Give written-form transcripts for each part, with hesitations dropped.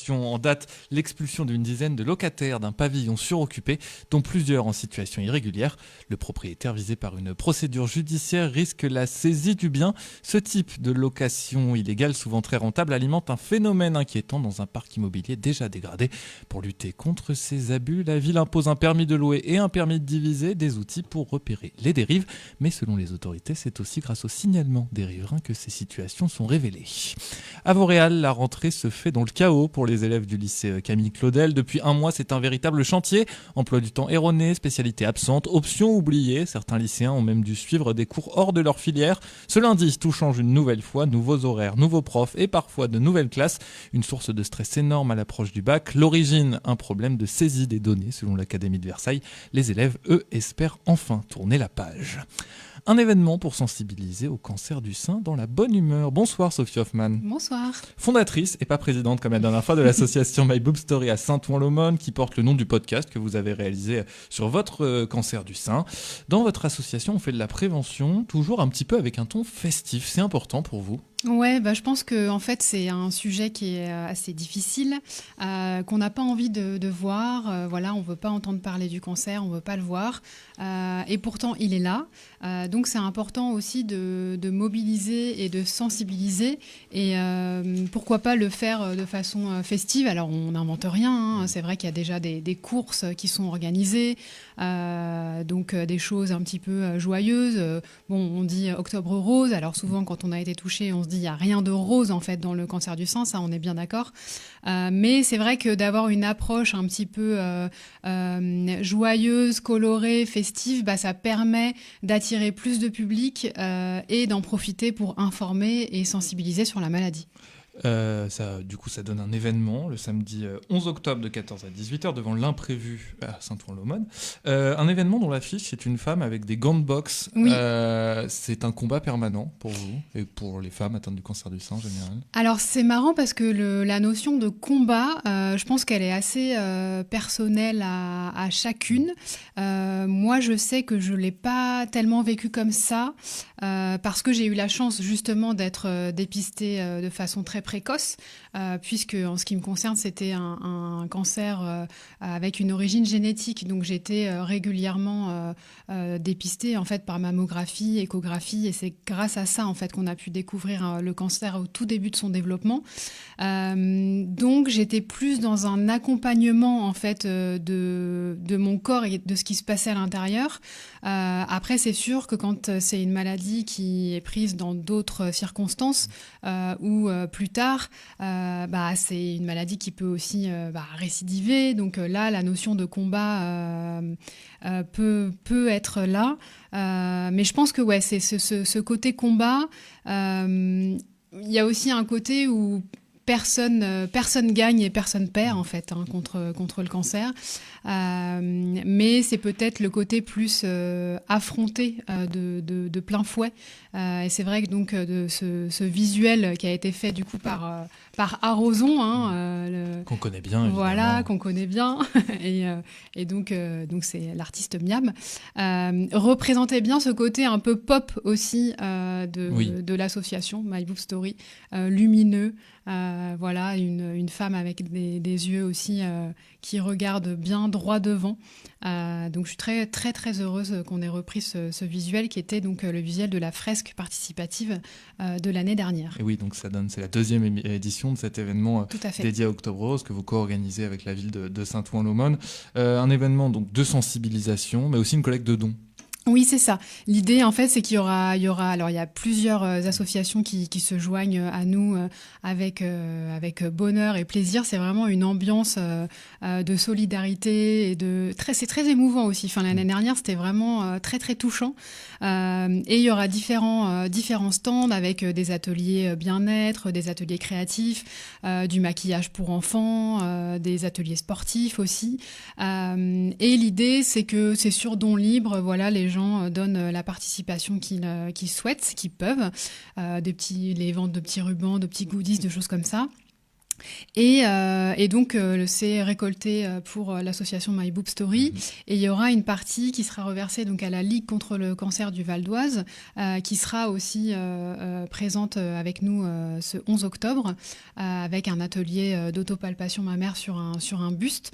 association en date l'expulsion d'une dizaine de locataires d'un pavillon suroccupé, dont plusieurs en situation irrégulière. Le propriétaire visé par une procédure judiciaire risque la saisie du bien. Ce type de location illégale, souvent très rentable, alimente un phénomène inquiétant dans un parc immobilier déjà dégradé. Pour lutter contre ces abus, la ville impose un permis de louer et un permis de diviser, des outils pour repérer les dérives. Mais selon les autorités, c'est aussi grâce au signalement des riverains que ces situations sont révélées. À Vauréal, la rentrée se fait dans le chaos pour les élèves du lycée Camille Claudel. Depuis un mois, c'est un véritable chantier. Emploi du temps erroné, spécialité absente, options oubliées. Certains lycéens ont même dû suivre des cours hors de leur filière. Ce lundi, tout change une nouvelle fois. Nouveaux horaires, nouveaux profs et parfois de nouvelles classes. Une source de stress énorme à l'approche du bac. L'origine, un problème de saisie des données selon l'Académie de Versailles. Les élèves, eux, espèrent enfin tourner la page. Un événement pour sensibiliser au cancer du sein dans la bonne humeur. Bonsoir Sophie Hoffman. Bonsoir. Fondatrice et pas présidente comme la dernière fois de l'association My Boob Story à Saint-Ouen-l'Aumône, qui porte le nom du podcast que vous avez réalisé sur votre cancer du sein. Dans votre association, on fait de la prévention, toujours un petit peu avec un ton festif. C'est important pour vous ? Ouais, je pense que en fait c'est un sujet qui est assez difficile, qu'on n'a pas envie de voir. Voilà, on veut pas entendre parler du cancer, on veut pas le voir, et pourtant il est là. Donc c'est important aussi de mobiliser et de sensibiliser, et pourquoi pas le faire de façon festive. Alors on n'invente rien, hein. C'est vrai qu'il y a déjà des courses qui sont organisées, donc des choses un petit peu joyeuses. On dit Octobre rose. Alors souvent quand on a été touché, on se dit il n'y a rien de rose en fait dans le cancer du sein, ça on est bien d'accord. Mais c'est vrai que d'avoir une approche un petit peu joyeuse, colorée, festive, ça permet d'attirer plus de public et d'en profiter pour informer et sensibiliser sur la maladie. Du coup, ça donne un événement le samedi 11 octobre de 14 à 18h devant l'Imprévu à Saint-Ouen-l'Aumône. Un événement dont l'affiche est une femme avec des gants de boxe. Oui. C'est un combat permanent pour vous et pour les femmes atteintes du cancer du sein en général. Alors c'est marrant parce que la notion de combat, je pense qu'elle est assez personnelle à chacune. Moi, je sais que je ne l'ai pas tellement vécu comme ça parce que j'ai eu la chance justement d'être dépistée de façon très précoce, puisque en ce qui me concerne, c'était un cancer avec une origine génétique. Donc j'étais régulièrement dépistée en fait par mammographie, échographie, et c'est grâce à ça en fait qu'on a pu découvrir le cancer au tout début de son développement. Donc j'étais plus dans un accompagnement en fait de mon corps et de ce qui se passait à l'intérieur. Après, c'est sûr que quand c'est une maladie qui est prise dans d'autres circonstances ou plus tard, c'est une maladie qui peut aussi récidiver. Donc là, la notion de combat peut être là. Mais je pense que ouais, c'est ce côté combat. Il y a aussi un côté où personne gagne et personne perd en fait contre le cancer, mais c'est peut-être le côté plus affronté de plein fouet, et c'est vrai que donc de ce visuel qui a été fait du coup par Arozon, qu'on connaît bien évidemment. Voilà, qu'on connaît bien et donc c'est l'artiste Miam, représentait bien ce côté un peu pop aussi de l'association My Boob Story, lumineux. Voilà, une femme avec des yeux aussi qui regardent bien droit devant. Donc je suis très très très heureuse qu'on ait repris ce visuel qui était donc le visuel de la fresque participative de l'année dernière. Et oui, donc c'est la deuxième édition de cet événement dédié à Octobre Rose que vous co-organisez avec la ville de Saint-Ouen-l'Aumône. Un événement donc de sensibilisation, mais aussi une collecte de dons. Oui, c'est ça. L'idée, en fait, c'est qu'il y aura, alors il y a plusieurs associations qui se joignent à nous avec bonheur et plaisir. C'est vraiment une ambiance de solidarité et c'est très émouvant aussi. Enfin, l'année dernière, c'était vraiment très très touchant. Et il y aura différents stands avec des ateliers bien-être, des ateliers créatifs, du maquillage pour enfants, des ateliers sportifs aussi. Et l'idée, c'est que c'est sur don libre. Voilà, les gens donnent la participation qu'ils souhaitent, qu'ils peuvent, les ventes de petits rubans, de petits goodies, de choses comme ça. Et donc, c'est récolté pour l'association My Boob Story. Et il y aura une partie qui sera reversée donc, à la Ligue contre le cancer du Val d'Oise, qui sera aussi présente avec nous ce 11 octobre, avec un atelier d'autopalpation mammaire sur un buste,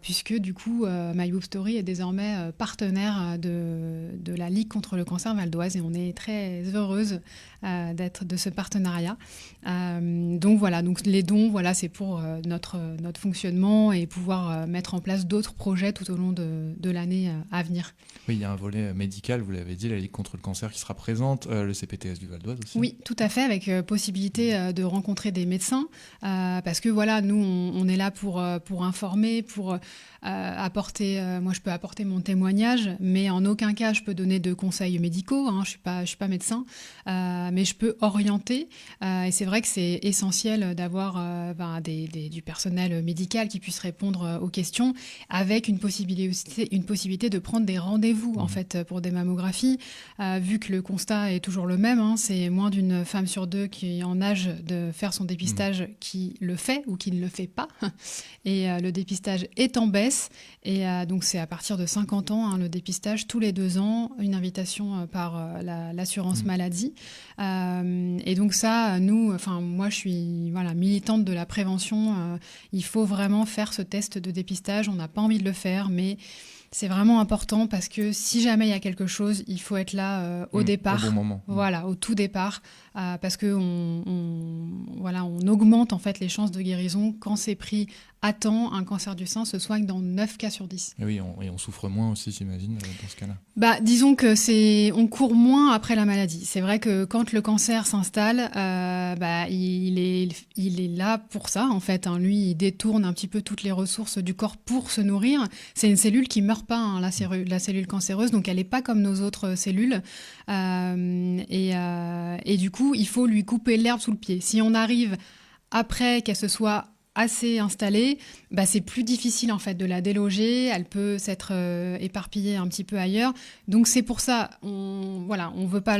puisque du coup, My Boob Story est désormais partenaire de la Ligue contre le cancer Val d'Oise. Et on est très heureuse d'être de ce partenariat. Donc voilà, donc les dons, voilà, c'est pour notre fonctionnement et pouvoir mettre en place d'autres projets tout au long de l'année à venir. Oui, il y a un volet médical, vous l'avez dit, la Ligue contre le cancer qui sera présente, le CPTS du Val d'Oise aussi. Oui, tout à fait, avec possibilité de rencontrer des médecins, parce que voilà, nous, on est là pour informer, pour apporter, moi je peux apporter mon témoignage, mais en aucun cas je peux donner de conseils médicaux, hein, je suis pas médecin, mais je peux orienter, et c'est vrai que c'est essentiel d'avoir du personnel médical qui puisse répondre aux questions, avec une possibilité de prendre des rendez-vous en fait pour des mammographies, vu que le constat est toujours le même, hein, c'est moins d'une femme sur deux qui est en âge de faire son dépistage qui le fait ou qui ne le fait pas, et le dépistage est en baisse. Et donc c'est à partir de 50 ans, hein, le dépistage tous les 2 ans, une invitation par l'assurance maladie. Et donc ça, moi je suis militante de la prévention. Il faut vraiment faire ce test de dépistage. On n'a pas envie de le faire, mais c'est vraiment important parce que si jamais il y a quelque chose, il faut être là au départ, au bon moment. Voilà, au tout départ, parce que on augmente en fait les chances de guérison quand c'est pris à temps. Un cancer du sein se soigne dans 9 cas sur 10. Et oui, on souffre moins aussi, j'imagine, dans ce cas-là. Disons que on court moins après la maladie. C'est vrai que quand le cancer s'installe, il est là pour ça en fait. Hein. Lui, il détourne un petit peu toutes les ressources du corps pour se nourrir. C'est une cellule qui meurt pas, hein, la cellule cancéreuse, donc elle n'est pas comme nos autres cellules. Et du coup, il faut lui couper l'herbe sous le pied. Si on arrive après qu'elle se soit assez installée, c'est plus difficile en fait de la déloger, elle peut s'être éparpillée un petit peu ailleurs. Donc c'est pour ça, on veut pas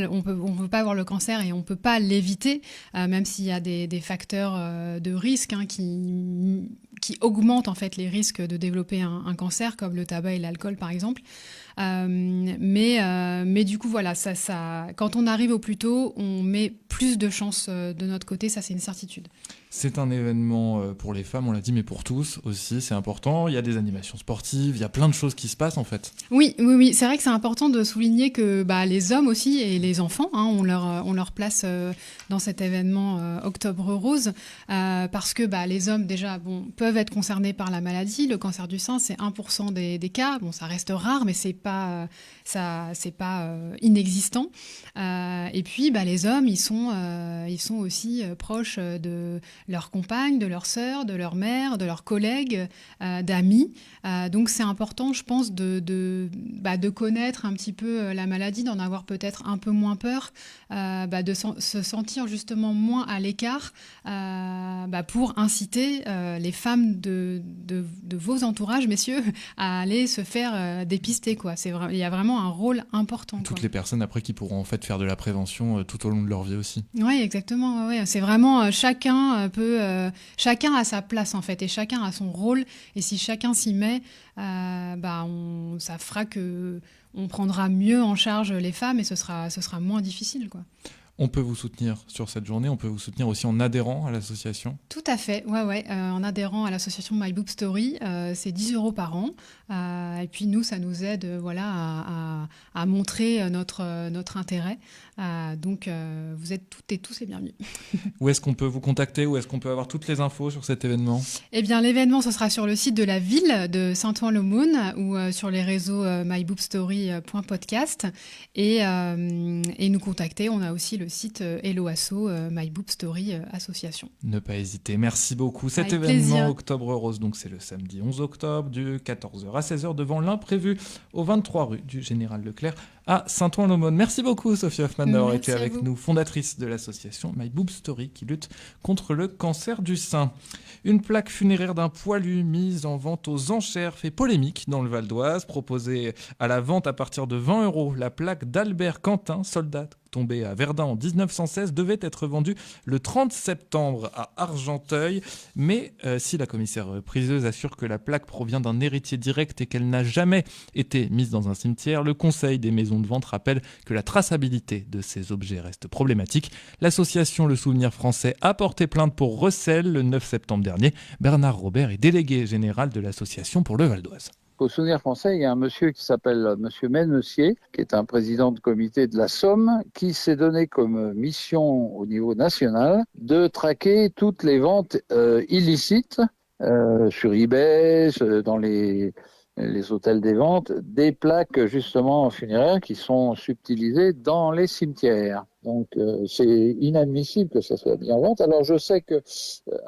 avoir le cancer et on peut pas l'éviter, même s'il y a des facteurs de risque, hein, qui augmentent en fait les risques de développer un cancer, comme le tabac et l'alcool par exemple. Mais du coup voilà, ça, quand on arrive au plus tôt, on met plus de chances de notre côté, ça c'est une certitude. C'est un événement pour les femmes, on l'a dit, mais pour tous aussi, c'est important. Il y a des animations sportives, il y a plein de choses qui se passent en fait. Oui, c'est vrai que c'est important de souligner que les hommes aussi et les enfants, hein, ont leur place dans cet événement Octobre Rose, parce que les hommes déjà peuvent être concernés par la maladie. Le cancer du sein, c'est 1% des cas. Bon, ça reste rare, mais c'est pas inexistant. Et puis les hommes, ils sont aussi proches de leurs compagnes, de leurs sœurs, de leur mère, de leurs collègues, d'amis. Donc c'est important, je pense, de connaître un petit peu la maladie, d'en avoir peut-être un peu moins peur, de se sentir justement moins à l'écart, pour inciter les femmes de vos entourages, messieurs, à aller se faire dépister, quoi. Il y a vraiment un rôle important. Toutes les personnes après qui pourront en fait faire de la prévention tout au long de leur vie aussi. Oui, exactement. Ouais. C'est vraiment chacun a sa place en fait, et chacun a son rôle. Et si chacun s'y met, ça fera que on prendra mieux en charge les femmes et ce sera moins difficile, quoi. On peut vous soutenir sur cette journée, on peut vous soutenir aussi en adhérant à l'association. Tout à fait, en adhérant à l'association My Boob Story, c'est 10 € par an. Et puis nous, ça nous aide à montrer notre intérêt. Donc vous êtes toutes et tous les bienvenus. Où est-ce qu'on peut vous contacter? Où est-ce qu'on peut avoir toutes les infos sur cet événement? Eh bien, l'événement, ce sera sur le site de la ville de Saint-Ouen-l'Aumône ou sur les réseaux myboobstory.podcast et nous contacter. On a aussi le site Hello Asso, My Boob Story Association. Ne pas hésiter. Merci beaucoup. Cet Avec événement plaisir. Octobre Rose, donc c'est le samedi 11 octobre, du 14h à 16h devant l'imprévu au 23 rue du Général Leclerc à Saint-Ouen-l'Aumône. Merci beaucoup Sophie Hoffman d'avoir Merci été à avec vous. nous, fondatrice de l'association My Boob Story qui lutte contre le cancer du sein. Une plaque funéraire d'un poilu mise en vente aux enchères fait polémique dans le Val d'Oise. Proposée à la vente à partir de 20 €, la plaque d'Albert Quentin, soldat tombé à Verdun en 1916, devait être vendue le 30 septembre à Argenteuil. Mais si la commissaire priseuse assure que la plaque provient d'un héritier direct et qu'elle n'a jamais été mise dans un cimetière, le Conseil des maisons de vente rappelle que la traçabilité de ces objets reste problématique. L'association Le Souvenir Français a porté plainte pour recel le 9 septembre dernier. Bernard Robert est délégué général de l'association pour le Val d'Oise. Au Souvenir Français, il y a un monsieur qui s'appelle monsieur Mennessier, qui est un président de comité de la Somme, qui s'est donné comme mission au niveau national de traquer toutes les ventes illicites sur eBay, dans les hôtels des ventes, des plaques justement funéraires qui sont subtilisées dans les cimetières. Donc c'est inadmissible que ça soit mis en vente. Alors je sais que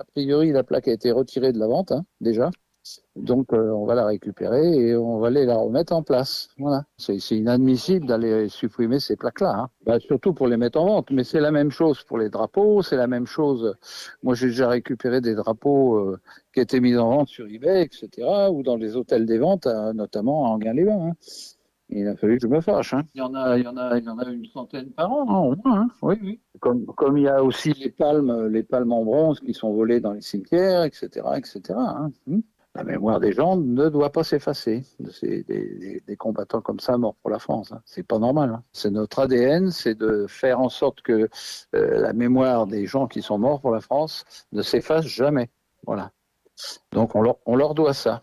a priori la plaque a été retirée de la vente déjà. Donc on va la récupérer et on va aller la remettre en place. Voilà. C'est inadmissible d'aller supprimer ces plaques-là. Surtout pour les mettre en vente. Mais c'est la même chose pour les drapeaux, c'est la même chose. Moi j'ai déjà récupéré des drapeaux qui étaient mis en vente sur eBay, etc. ou dans les hôtels des ventes, notamment à Enghien-les-Bains. Il a fallu que je me fâche. Il y en a une centaine par an, au moins. Oui. Comme il y a aussi les palmes en bronze qui sont volées dans les cimetières, etc., etc. La mémoire des gens ne doit pas s'effacer. C'est des combattants comme ça morts pour la France. C'est pas normal. C'est notre ADN, c'est de faire en sorte que la mémoire des gens qui sont morts pour la France ne s'efface jamais. Voilà. Donc on leur doit ça.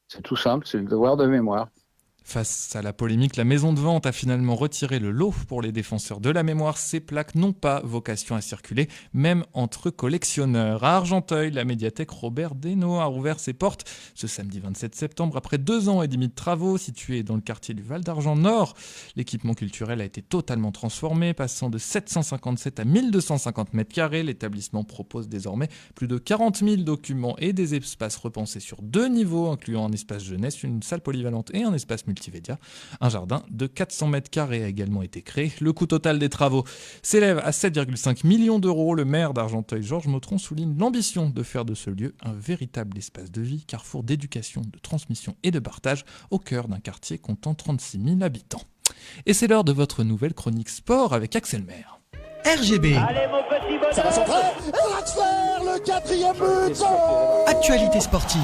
C'est tout simple, c'est le devoir de mémoire. Face à la polémique, la maison de vente a finalement retiré le lot pour les défenseurs de la mémoire. Ces plaques n'ont pas vocation à circuler, même entre collectionneurs. À Argenteuil, la médiathèque Robert Desnos a rouvert ses portes ce samedi 27 septembre. Après 2 ans et demi de travaux, située dans le quartier du Val d'Argent Nord, l'équipement culturel a été totalement transformé, passant de 757 à 1250 mètres carrés. L'établissement propose désormais plus de 40 000 documents et des espaces repensés sur 2 niveaux, incluant un espace jeunesse, une salle polyvalente et un espace multimédia. Un jardin de 400 mètres carrés a également été créé. Le coût total des travaux s'élève à 7,5 millions d'euros. Le maire d'Argenteuil, Georges Motron, souligne l'ambition de faire de ce lieu un véritable espace de vie, carrefour d'éducation, de transmission et de partage au cœur d'un quartier comptant 36 000 habitants. Et c'est l'heure de votre nouvelle chronique sport avec Axel Maire. RGB. Allez mon petit bonhomme. Ça va centrer. Et Draxler, le 4e but. Actualité sportive.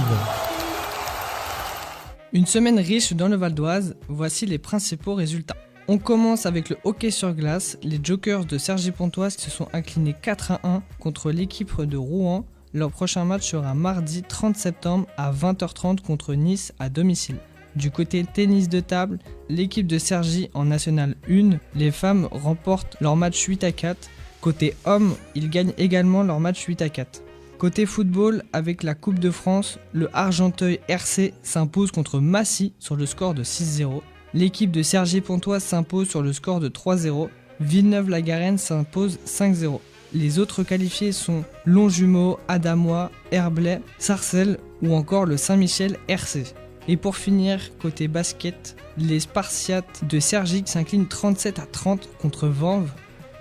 Une semaine riche dans le Val d'Oise, voici les principaux résultats. On commence avec le hockey sur glace. Les Jokers de Cergy-Pontoise se sont inclinés 4-1 contre l'équipe de Rouen. Leur prochain match sera mardi 30 septembre à 20h30 contre Nice à domicile. Du côté tennis de table, l'équipe de Cergy en National 1, les femmes remportent leur match 8-4. Côté hommes, ils gagnent également leur match 8-4. Côté football, avec la Coupe de France, le Argenteuil RC s'impose contre Massy sur le score de 6-0. L'équipe de Cergy-Pontoise s'impose sur le score de 3-0. Villeneuve-la-Garenne s'impose 5-0. Les autres qualifiés sont Longjumeau, Adamois, Herblay, Sarcelles ou encore le Saint-Michel RC. Et pour finir, côté basket, les Spartiates de Cergy s'inclinent 37-30 contre Vanves.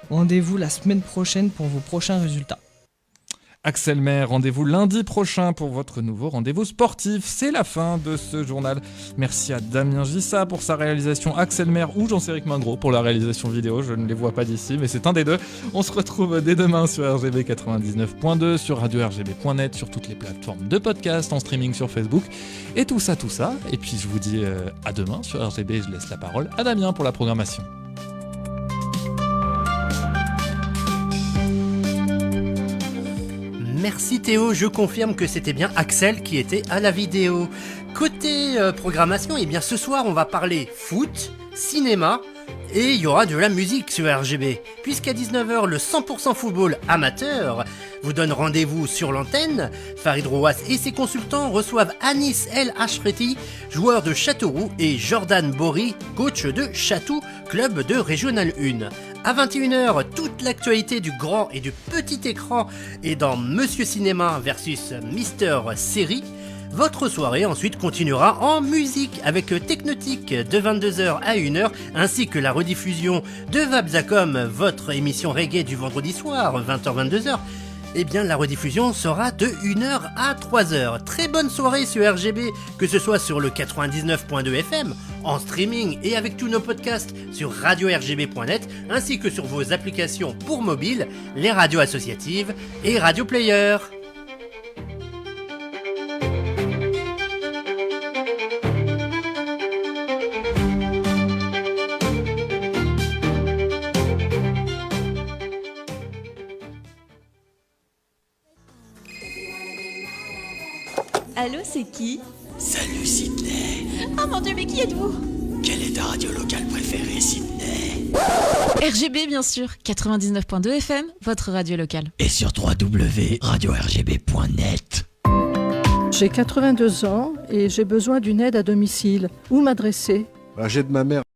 Rendez-vous la semaine prochaine pour vos prochains résultats. Axel Maire, rendez-vous lundi prochain pour votre nouveau rendez-vous sportif. C'est la fin de ce journal. Merci à Damien Gissa pour sa réalisation, Axel Maire ou Jean-Céric Mingros pour la réalisation vidéo. Je ne les vois pas d'ici, mais c'est un des deux. On se retrouve dès demain sur RGB 99.2, sur radio-rgb.net, sur toutes les plateformes de podcast, en streaming sur Facebook. Et tout ça. Et puis je vous dis à demain sur RGB. Je laisse la parole à Damien pour la programmation. Merci Théo, je confirme que c'était bien Axel qui était à la vidéo. Côté programmation, eh bien ce soir on va parler foot, cinéma et il y aura de la musique sur RGB. Puisqu'à 19h, le 100% football amateur vous donne rendez-vous sur l'antenne. Farid Rouas et ses consultants reçoivent Anis El Ashfreti, joueur de Châteauroux, et Jordan Bory, coach de Chatou, club de Régional 1. À 21h, toute l'actualité du grand et du petit écran est dans Monsieur Cinéma versus Mister Série. Votre soirée ensuite continuera en musique avec Technotique de 22h à 1h ainsi que la rediffusion de Vabzacom, votre émission reggae du vendredi soir 20h-22h. Eh bien la rediffusion sera de 1h à 3h. Très bonne soirée sur RGB, que ce soit sur le 99.2 FM, en streaming et avec tous nos podcasts sur radio-rgb.net ainsi que sur vos applications pour mobile, les radios associatives et Radio Player. Allô, c'est qui? Salut Sydney. Oh mon Dieu, mais qui êtes-vous? Quelle est ta radio locale préférée, Sydney? RGB, bien sûr. 99.2 FM, votre radio locale. Et sur www.radio-rgb.net. J'ai 82 ans et j'ai besoin d'une aide à domicile. Où m'adresser? J'ai de ma mère.